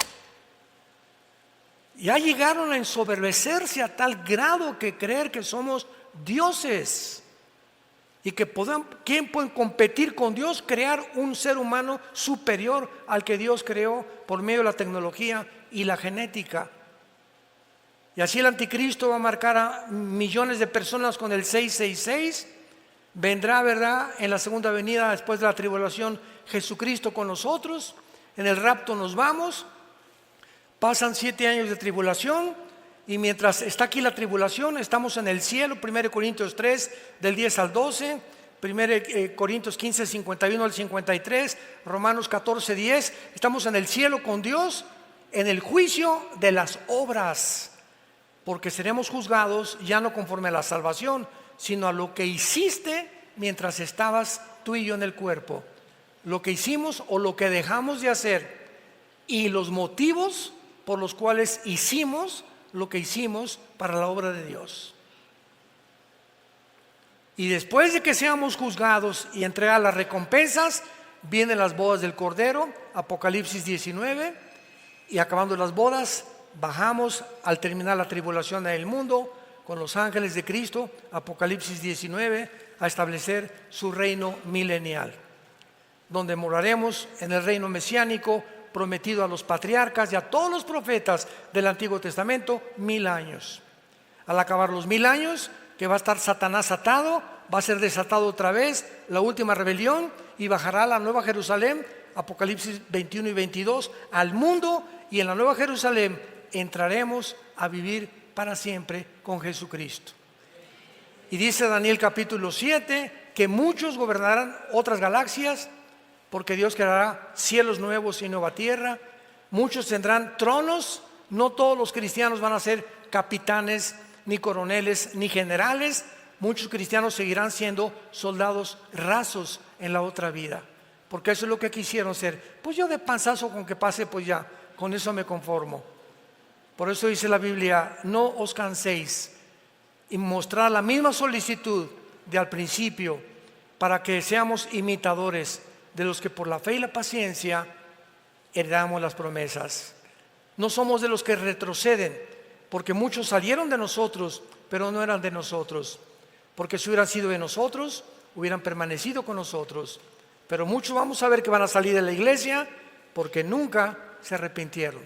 Ya llegaron a ensoberbecerse a tal grado que creer que somos dioses y que ¿quién puede competir con Dios? Crear un ser humano superior al que Dios creó por medio de la tecnología y la genética. Y así el anticristo va a marcar a millones de personas con el 666. Vendrá, ¿verdad?, en la segunda venida después de la tribulación Jesucristo con nosotros. En el rapto nos vamos. Pasan 7 años de tribulación, y mientras está aquí la tribulación, estamos en el cielo. 1 Corintios 3, del 10 al 12, 1 Corintios 15, 51 al 53, Romanos 14, 10. Estamos en el cielo con Dios, en el juicio de las obras, porque seremos juzgados ya no conforme a la salvación, sino a lo que hiciste mientras estabas tú y yo en el cuerpo, lo que hicimos o lo que dejamos de hacer, y los motivos por los cuales hicimos lo que hicimos para la obra de Dios. Y después de que seamos juzgados y entregar las recompensas, vienen las bodas del Cordero, Apocalipsis 19, y acabando las bodas, bajamos al terminar la tribulación del mundo con los ángeles de Cristo, Apocalipsis 19, a establecer su reino milenial, donde moraremos en el reino mesiánico prometido a los patriarcas y a todos los profetas del Antiguo Testamento, 1000 años. Al acabar los 1000 años, que va a estar Satanás atado, va a ser desatado otra vez, la última rebelión, y bajará la Nueva Jerusalén, Apocalipsis 21 y 22, al mundo, y en la Nueva Jerusalén entraremos a vivir para siempre con Jesucristo. Y dice Daniel capítulo 7, que muchos gobernarán otras galaxias, porque Dios creará cielos nuevos y nueva tierra. Muchos tendrán tronos. No todos los cristianos van a ser capitanes, ni coroneles, ni generales. Muchos cristianos seguirán siendo soldados rasos en la otra vida, porque eso es lo que quisieron ser. Pues yo de panzazo con que pase, pues ya, con eso me conformo. Por eso dice la Biblia, no os canséis, y mostrar la misma solicitud de al principio, para que seamos imitadores de los que por la fe y la paciencia heredamos las promesas. No somos de los que retroceden, porque muchos salieron de nosotros, pero no eran de nosotros, porque si hubieran sido de nosotros, hubieran permanecido con nosotros. Pero muchos vamos a ver que van a salir de la iglesia porque nunca se arrepintieron,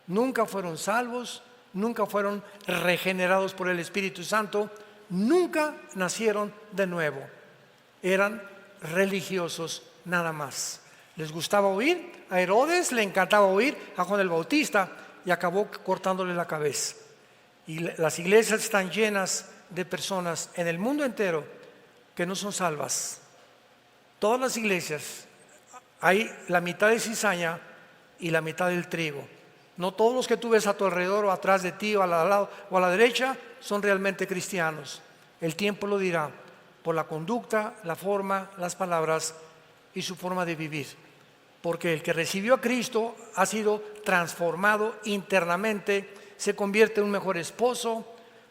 nunca fueron salvos, nunca fueron regenerados por el Espíritu Santo, nunca nacieron de nuevo. Eran religiosos nada más. Les gustaba oír, a Herodes le encantaba oír a Juan el Bautista y acabó cortándole la cabeza. Y las iglesias están llenas de personas en el mundo entero que no son salvas. Todas las iglesias hay la mitad de cizaña y la mitad del trigo. No todos los que tú ves a tu alrededor o atrás de ti o al lado o a la derecha son realmente cristianos. El tiempo lo dirá por la conducta, la forma, las palabras y su forma de vivir. Porque el que recibió a Cristo ha sido transformado internamente, se convierte en un mejor esposo,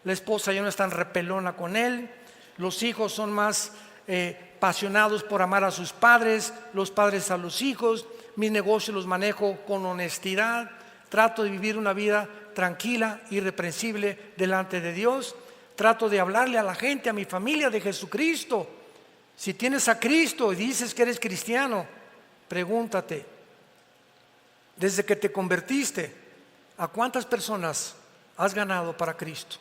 la esposa ya no es tan repelona con él, los hijos son más apasionados por amar a sus padres, los padres a los hijos. Mis negocios los manejo con honestidad, trato de vivir una vida tranquila, irreprensible delante de Dios. Trato de hablarle a la gente, a mi familia, de Jesucristo. Si tienes a Cristo y dices que eres cristiano, pregúntate, desde que te convertiste, ¿a cuántas personas has ganado para Cristo?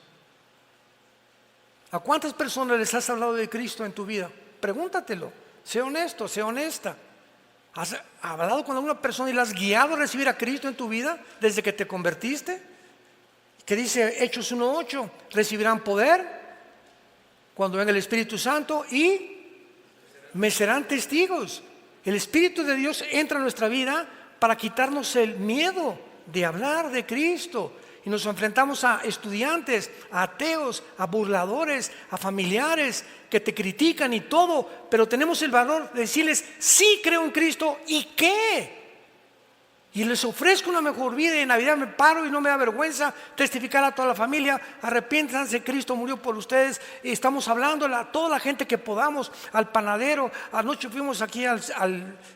¿A cuántas personas les has hablado de Cristo en tu vida? Pregúntatelo, sé honesto, sé honesta. ¿Has hablado con alguna persona y la has guiado a recibir a Cristo en tu vida desde que te convertiste? Que dice Hechos 1:8, recibirán poder cuando venga el Espíritu Santo y me serán testigos. El Espíritu de Dios entra en nuestra vida para quitarnos el miedo de hablar de Cristo. Y nos enfrentamos a estudiantes, a ateos, a burladores, a familiares que te critican y todo, pero tenemos el valor de decirles, sí creo en Cristo, ¿y qué? Y les ofrezco una mejor vida, y en Navidad me paro y no me da vergüenza testificar a toda la familia, arrepiéntanse, Cristo murió por ustedes. Y estamos hablando a toda la gente que podamos, al panadero. Anoche fuimos aquí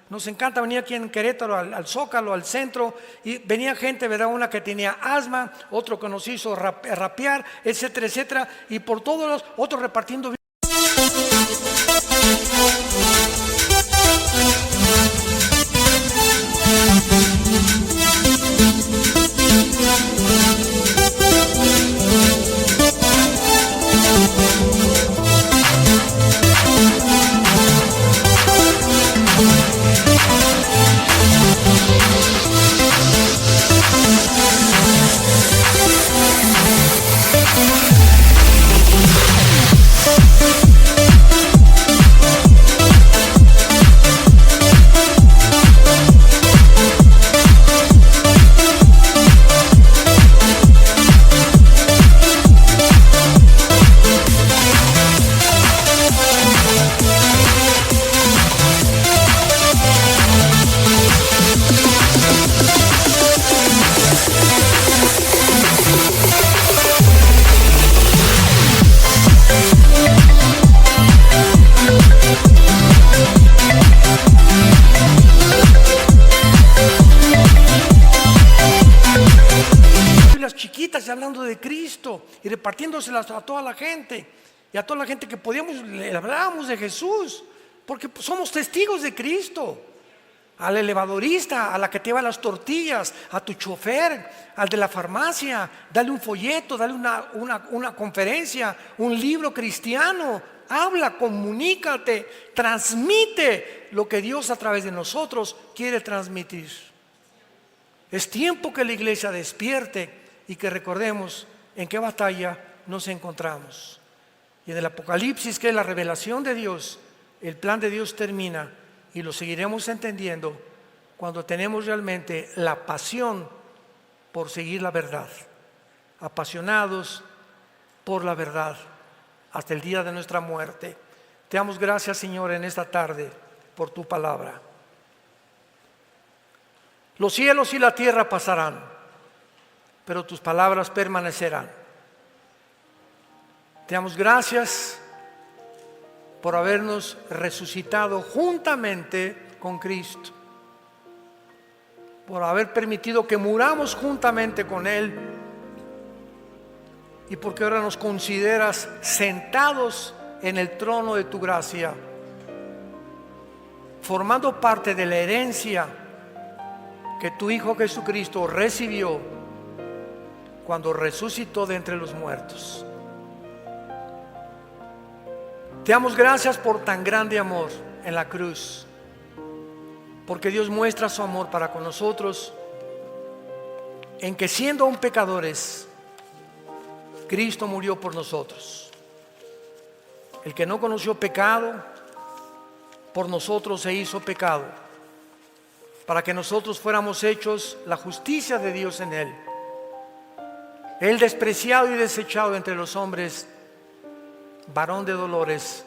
nos encanta venir aquí en Querétaro, al Zócalo, al centro, y venía gente, ¿verdad? Una que tenía asma, otro que nos hizo rapear, etcétera, etcétera, y por todos los otros repartiendo. de Cristo y repartiéndoselas a toda la gente. Y a toda la gente que podíamos, le hablábamos de Jesús, porque somos testigos de Cristo. Al elevadorista, a la que te lleva las tortillas, a tu chofer, al de la farmacia, dale un folleto, dale una conferencia, un libro cristiano. Habla, comunícate, transmite lo que Dios a través de nosotros quiere transmitir. Es tiempo que la iglesia despierte y que recordemos en qué batalla nos encontramos. Y en el Apocalipsis, que es la revelación de Dios, el plan de Dios termina. Y lo seguiremos entendiendo cuando tenemos realmente la pasión por seguir la verdad, apasionados por la verdad hasta el día de nuestra muerte. Te damos gracias, Señor, en esta tarde por tu palabra. Los cielos y la tierra pasarán, pero tus palabras permanecerán. Te damos gracias por habernos resucitado juntamente con Cristo, por haber permitido que muramos juntamente con Él, y porque ahora nos consideras sentados en el trono de tu gracia, formando parte de la herencia que tu Hijo Jesucristo recibió cuando resucitó de entre los muertos. Te damos gracias por tan grande amor en la cruz, porque Dios muestra su amor para con nosotros en que, siendo aún pecadores, Cristo murió por nosotros. El que no conoció pecado, por nosotros se hizo pecado, para que nosotros fuéramos hechos la justicia de Dios en Él. Él, despreciado y desechado entre los hombres, varón de dolores,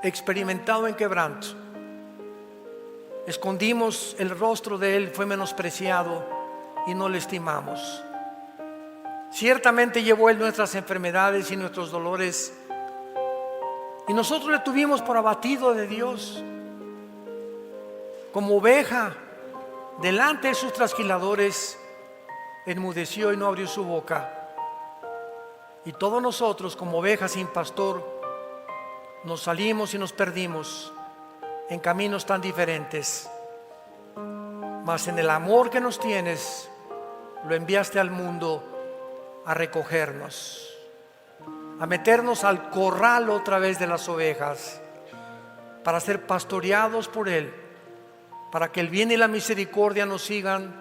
experimentado en quebranto. Escondimos el rostro de Él, fue menospreciado y no le estimamos. Ciertamente llevó Él nuestras enfermedades y nuestros dolores, y nosotros le tuvimos por abatido de Dios. Como oveja delante de sus trasquiladores, enmudeció y no abrió su boca. Y todos nosotros, como ovejas sin pastor, nos salimos y nos perdimos en caminos tan diferentes. Mas en el amor que nos tienes, lo enviaste al mundo a recogernos, a meternos al corral otra vez de las ovejas, para ser pastoreados por Él, para que el bien y la misericordia nos sigan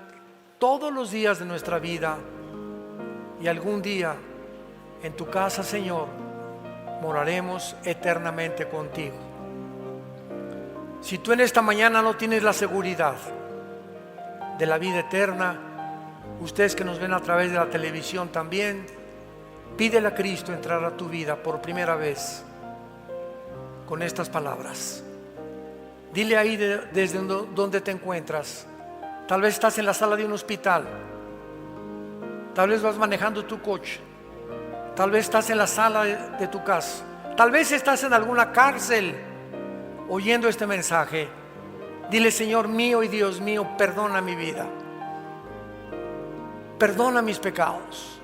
todos los días de nuestra vida, y algún día en tu casa, Señor, moraremos eternamente contigo. Si tú en esta mañana no tienes la seguridad de la vida eterna, ustedes que nos ven a través de la televisión también, pídele a Cristo entrar a tu vida por primera vez con estas palabras. Dile ahí desde donde te encuentras. Tal vez estás en la sala de un hospital, tal vez vas manejando tu coche, tal vez estás en la sala de tu casa, tal vez estás en alguna cárcel oyendo este mensaje. Dile: Señor mío y Dios mío, perdona mi vida, perdona mis pecados,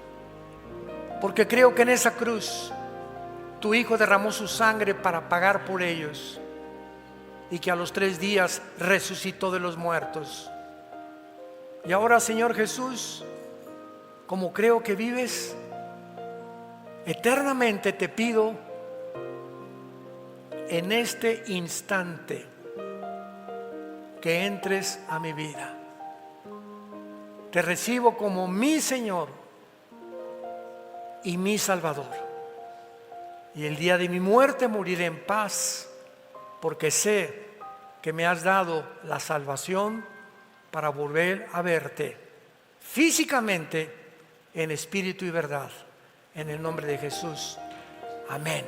porque creo que en esa cruz tu Hijo derramó su sangre para pagar por ellos, y que a los 3 días resucitó de los muertos. Y ahora, Señor Jesús, como creo que vives eternamente, te pido en este instante que entres a mi vida. Te recibo como mi Señor y mi Salvador, y el día de mi muerte moriré en paz, porque sé que me has dado la salvación para volver a verte físicamente, en espíritu y verdad. En el nombre de Jesús, amén.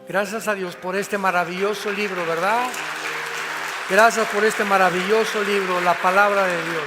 Gracias a Dios por este maravilloso libro, ¿verdad? Gracias por este maravilloso libro, la palabra de Dios.